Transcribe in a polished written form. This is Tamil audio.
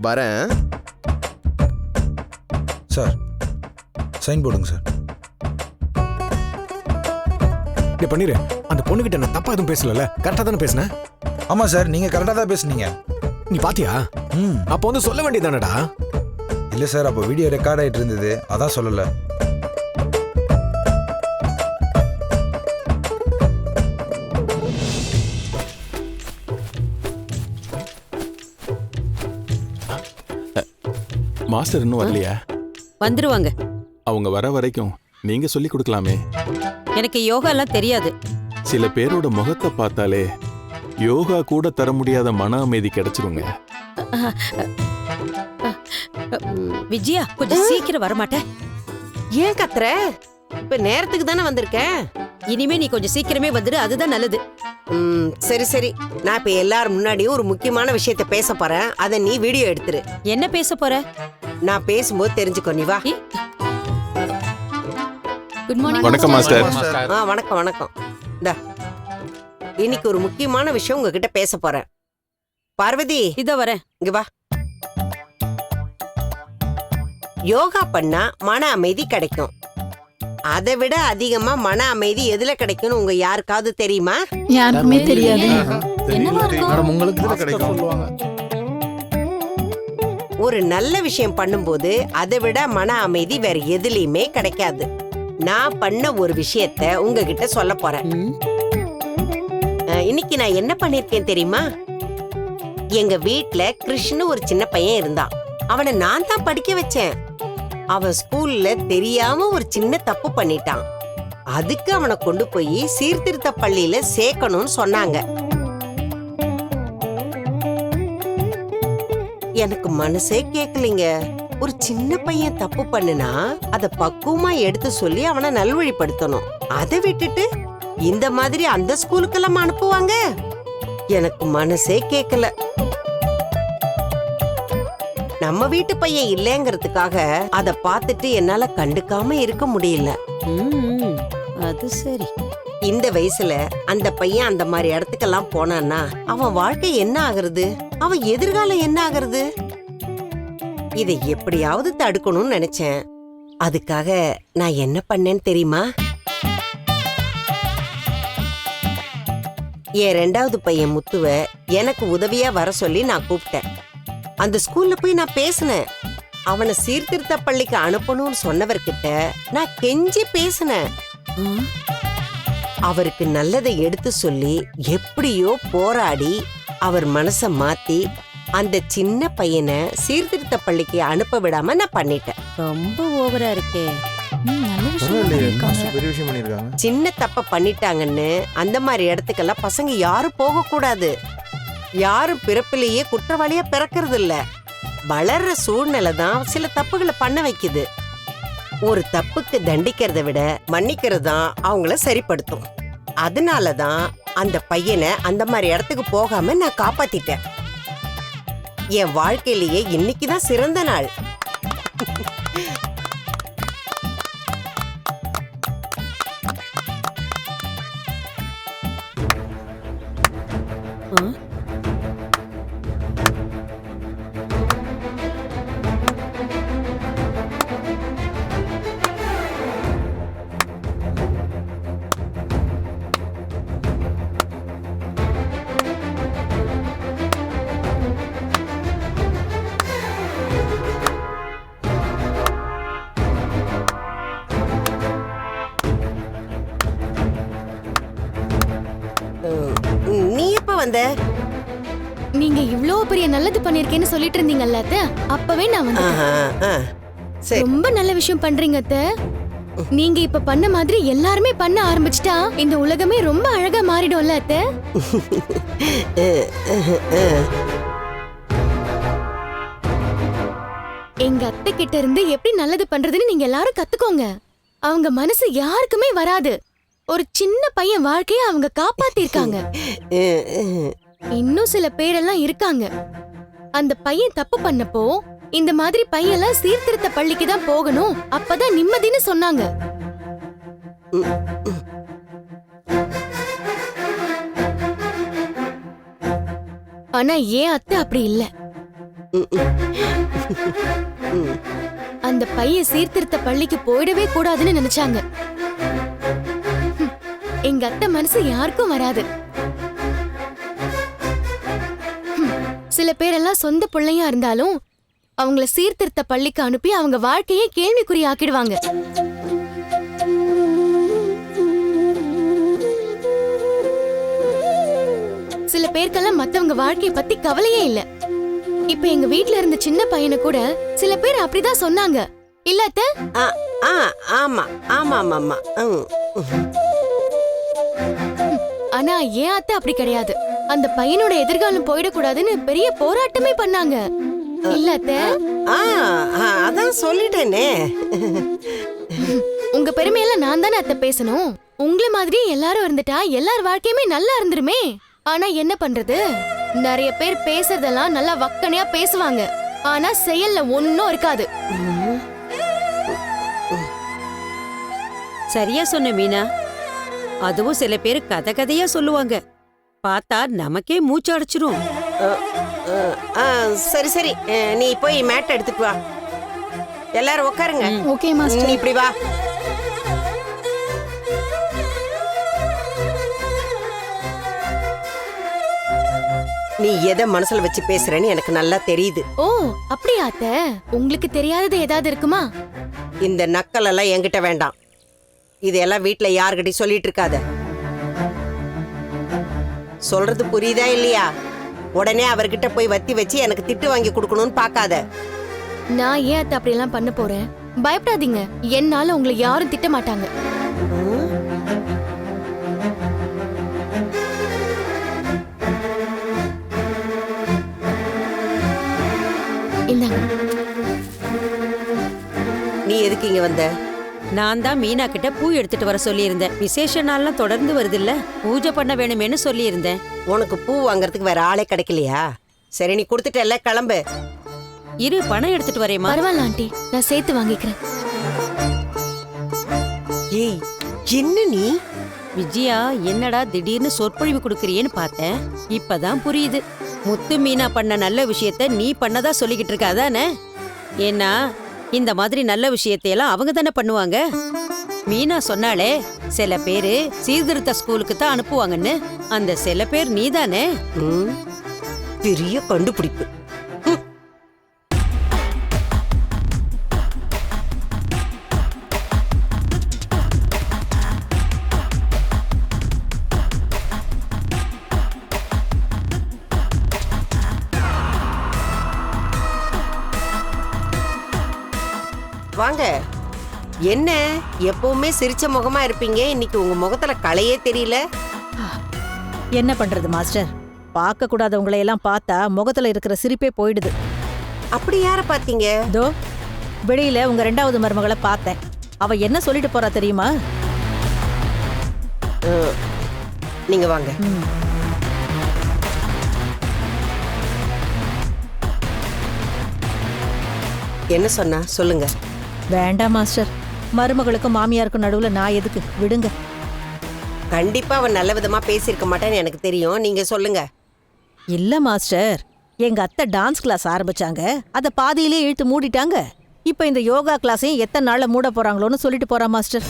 வரேன் சார். சைன் போடுங்க சார். இப்படி பண்ணிரு. அந்த பொண்ணுகிட்ட நான் தப்பா எதுவும் பேசல, கரெக்டா தானே பேசினேன்? ஆமாம் சார், நீங்கள் கரெக்டாக தான் பேசுனீங்க. நீ பாத்தியா? அப்போ வந்து சொல்ல வேண்டியதானடா. இல்லை சார், அப்போ வீடியோ ரெக்கார்ட் ஆகிட்டு இருந்தது, அதான் சொல்லலை. மாஸ்டர் இன்னும் வரலையா? வந்துருவாங்க. அவங்க வர வரைக்கும் நீங்க சொல்லி கொடுக்கலாமே. எனக்கு யோகா எல்லாம் தெரியாது. சில பேரோட முகத்தை பார்த்தாலே யோகா கூட தர முடியாத மன அமைதி கிடைச்சிருங்க. விஜயா, கொஞ்சம் சீக்கிரம் வரமாட்டேன். ஏன் கத்துற? இப்ப நேரத்துக்கு தானே வந்திருக்கேன். இனிமே நீ கொஞ்சம் சீக்கிரமே வந்துடு, அதுதான் நல்லது. சரி சரி, நான் இப்ப எல்லாரும் முன்னாடியும் ஒரு முக்கியமான விஷயத்த பேச போறேன். அத நீ வீடியோ எடுத்துரு. என்ன பேச போற? நான் பேசும்போது தெரிஞ்சுக்கோ. நீ வா. Good morning. வணக்கம் மாஸ்டர். வணக்கம் வணக்கம். இந்தா, இன்னைக்கு ஒரு முக்கியமான விஷயம் உங்ககிட்ட பேச போறேன். பார்வதி, இதோ வரேன். இங்க வா. யோகா பண்ணா மன அமைதி கிடைக்கும். அதை விட அதிகமா மன அமைதி எதுல கிடைக்கும்னு உங்க யாருக்காவது தெரியுமா? யாருக்குமே தெரியாது. ஒரு நல்ல விஷயம் பண்ணும்போது அதை விட மன அமைதி வேற எதுலயுமே கிடைக்காது. நான் பண்ண ஒரு விஷயத்த உங்ககிட்ட சொல்ல போறேன். இன்னைக்கு நான் என்ன பண்ணிருக்கேன் தெரியுமா? எங்க வீட்ல கிருஷ்ணு ஒரு சின்ன பையன் இருந்தான். அவனை நான் தான் படிக்க வச்சேன். அவன் ஸ்கூல்ல தெரியாம ஒரு சின்ன தப்பு பண்ணிட்டான். அதுக்கு அவனை கொண்டு போய் சீர்திருத்த பள்ளியில சேர்க்கணும்னு சொன்னாங்க. எனக்கு மனசே கேட்கலீங்க. ஒரு சின்ன பையன் தப்பு பண்ணுனா அத பக்குவமா எடுத்து சொல்லி அவனை நல்வழிப்படுத்தணும். அதை விட்டுட்டு இந்த மாதிரி அந்த ஸ்கூலுக்கெல்லாம் அனுப்புவாங்க? எனக்கு மனசே கேட்கல. நம்ம வீட்டு பையன் இல்லைங்கிறதுக்காக அத பார்த்துட்டு என்னால கண்டுக்காம இருக்க முடியல. அது சரி. இந்த வயசுல அந்த பையன் அந்த மாதிரி இடத்துக்கெல்லாம் போனான்னா அவன் வாழ்க்கை என்ன ஆகுறது? அவன் எதிர்காலம் என்ன ஆகுறது? இதை எப்படியாவது தடுக்கணும்னு நினைச்சேன். அதுக்காக நான் என்ன பண்ணேன்னு தெரியுமா? என் 2வது பையன் முத்துவ எனக்கு உதவியா வர சொல்லி நான் கூப்பிட்டேன். அந்த ஸ்கூல்ல போய் நான் பேசினேன். அவனை சீர்திருத்த பள்ளிக்கு அனுப்பணும்னு சொன்னவர்கிட்ட நான் கெஞ்சி பேசினேன். அவருக்கு நல்லதை எடுத்து சொல்லி எப்படியோ போராடி அவர் மனச மாத்தி அந்த சின்ன பையனை சீர்திருத்த பள்ளிக்கு அனுப்ப விடாம நான் பண்ணிட்டேன். ரொம்ப ஓவரா இருக்கே. சின்ன தப்ப பண்ணிட்டாங்கன்னு அந்த மாதிரி இடத்துக்கெல்லாம் பசங்க யாரும் போக கூடாது. யாரும் பிறப்பிலேயே குற்றவாளியா பிறக்கிறது இல்ல. வளர்ற சூழ்நிலை தான் சில தப்புகளை பண்ண வைக்குது. ஒரு தப்புக்கு தண்டிக்கிறத விட மன்னிக்கிறது தான் அவங்கள சரிப்படுத்தும். அதனாலதான் அந்த பையனை அந்த மாதிரி இடத்துக்கு போகாம நான் காப்பாத்திட்டேன். என் வாழ்க்கையிலேயே இன்னைக்குதான் சிறந்த நாள். நீ எப்ப வந்த? நீங்க இவ்ளோ பெரிய நல்லது பண்ணிருக்கேன்னு சொல்லிட்டு இருந்தீங்கல்ல அத்தை, அப்பவே நான் வந்தேன். ரொம்ப நல்ல விஷயம் பண்றீங்க அத்தை. நீங்க இப்ப பண்ண மாதிரி எல்லாருமே பண்ண ஆரம்பிச்சிட்டா இந்த உலகமே ரொம்ப அழகா மாறிடும்ல அத்தை. எங்க அத்தை கிட்ட இருந்து எப்படி நல்லது பண்றதுன்னு நீங்க எல்லாரும் கத்துக்கோங்க. அவங்க மனசு யாருக்குமே வராது. ஒரு சின்ன பையன் வாழ்க்கைய அவங்க காப்பாத்திருக்காங்க. இன்னும் சில பேரெல்லாம் இருக்காங்க. அந்த பையன் தப்பு பண்ணப்போ இந்த மாதிரி பையெல்லாம் சீர்திருத்த பள்ளிக்கு தான் போகணும், அப்பதான் நிம்மதின்னு சொன்னாங்க. ஆனா ஏன் அத்தை அப்படி இல்ல. அந்த பையன் சீர்திருத்த பள்ளிக்கு போயிடவே கூடாதுன்னு நினைச்சாங்க. எங்க அத்தை மனசு யாருக்கும் வராது. சில பேரெல்லாம் சொந்த பிள்ளையா இருந்தாலும் அவங்கள சீர்திருத்த பள்ளிக்கு அனுப்பி அவங்க வாழ்க்கையே கேள்விக்குறி ஆக்கிடுவாங்க. சில பேருக்கெல்லாம் மத்தவங்க வாழ்க்கைய பத்தி கவலையே இல்ல. இப்ப எங்க வீட்ல இருந்த சின்ன பையனை கூட சில பேர் அப்படிதான் சொன்னாங்க. இல்ல அத்தை? ஆமா ஆமா ஆமா. ஆனா ஏன் அத்தை அப்படி கிடையாது. அந்த பையனோட எதிர்காலம் போயிடக்கூடாதுன்னு பெரிய போராட்டமே பண்ணாங்க. இல்ல அத்தை? அதான் சொல்லிட்டேனே. உங்க பெருமையெல்லாம் நான் தானே அத்தை பேசணும். உங்களை மாதிரி எல்லாரும் இருந்துட்டா எல்லார் வாழ்க்கையுமே நல்லா இருந்துருமே. ஆனா என்ன பண்றது, நிறைய பேர் பேசுறதெல்லாம் நல்லா வக்கனையா பேசுவாங்க, ஆனா செயல்ல ஒன்னும் இருக்காது. சரியா சொன்ன மீனா. அதுவும் சில பேர் கதை கதையா சொல்லுவாங்க, பார்த்தா நமக்கே மூச்சு அடைச்சிரும். சரி சரி, நீ போய் மேட் எடுத்துட்டு வா. எல்லாரும் உட்காருங்க. Okay master. நீ இப்படி வா. நீ எதை மனசுல வச்சு பேசுறேன்னு எனக்கு நல்லா தெரியுது. ஓ அப்படியா அத்தை? உங்களுக்கு தெரியாதது ஏதாவது இருக்குமா? இந்த நக்கல் எல்லாம் என்கிட்ட வேண்டாம். இதெல்லாம் வீட்டுல யாருக்கிட்டையும் சொல்லிட்டு இருக்காத. சொல்றது புரியுதா இல்லையா? உடனே அவர்கிட்ட போய் வத்தி வச்சு எனக்கு திட்டு வாங்கி கொடுக்கணும்னு பாக்காத. நான் ஏன் அத்தை அப்படி எல்லாம் பண்ண போறேன்? பயப்படாதீங்க, என்னால உங்களை யாரும் திட்ட மாட்டாங்க. இந்தாங்க. நீ எதுக்கு இங்க வந்த? நான் தான் மீனா கிட்ட பூ எடுத்துட்டு வர சொல்லியிருந்தேன். விசேஷ நாள்லாம் தொடர்ந்து வருது இல்ல, பூஜை பண்ண வேணுமேனு சொல்லியிருந்தேன். உனக்கு பூ வாங்குறதுக்கு வேற ஆளே கிடைக்கலையா? சரி, நீ கொடுத்துட்டல்ல, கிளம்பு. இரு, பணம் எடுத்துட்டு வரேம்மா. பரவாயில்ல ஆண்டி, நான் சேர்த்து வாங்கிக்கிறேன். ஏய், என்ன நீ? விஜயா, என்னடா திடீர்னு சொற்பொழிவு கொடுக்கறியேன்னு பார்த்தேன். இப்பதான் புரியுது. முத்து மீனா பண்ண நல்ல விஷயத்த நீ பண்ணதா சொல்லிக்கிட்டு இருக்க, அதானே? ஏன்னா இந்த மாதிரி நல்ல விஷயத்தையெல்லாம் அவங்க தானே பண்ணுவாங்க. மீனா சொன்னாலே சில பேரு சீர்திருத்த ஸ்கூலுக்கு தான் அனுப்புவாங்கன்னு. அந்த சில பேர் நீதானே? பெரிய கண்டுபிடிப்பு. வாங்க. என்ன எப்பவுமே சிரிச்ச முகமா இருப்பீங்க, இன்னைக்கு உங்க முகத்துல களையே தெரியல. என்ன பண்றது மாஸ்டர், பார்க்க கூடாதவங்களை எல்லாம் பார்த்தா முகத்துல இருக்கிற சிரிப்பே போயிடுது. அப்படி யார பாத்தீங்க? இதோ வெளியில உங்க 2வது மருமகளை பார்த்தேன். அவ என்ன சொல்லிட்டு போறா தெரியுமா? நீங்க வாங்க. என்ன சொன்னா சொல்லுங்க. வேண்டாம் மாஸ்டர், மருமகளுக்கும் மாமியாருக்கும் நடுவுல நான் எதுக்கு, விடுங்க. கண்டிப்பா அவன் நல்ல விதமா பேசியிருக்க மாட்டேன்னு எனக்கு தெரியும், நீங்க சொல்லுங்க. இல்ல மாஸ்டர், எங்க அத்தை டான்ஸ் கிளாஸ் ஆரம்பிச்சாங்க, அத பாதியிலே இழுத்து மூடிட்டாங்க. இப்ப இந்த யோகா கிளாஸையும் எத்தனை நாள்ல மூட போறாங்களோன்னு சொல்லிட்டு போறா மாஸ்டர்.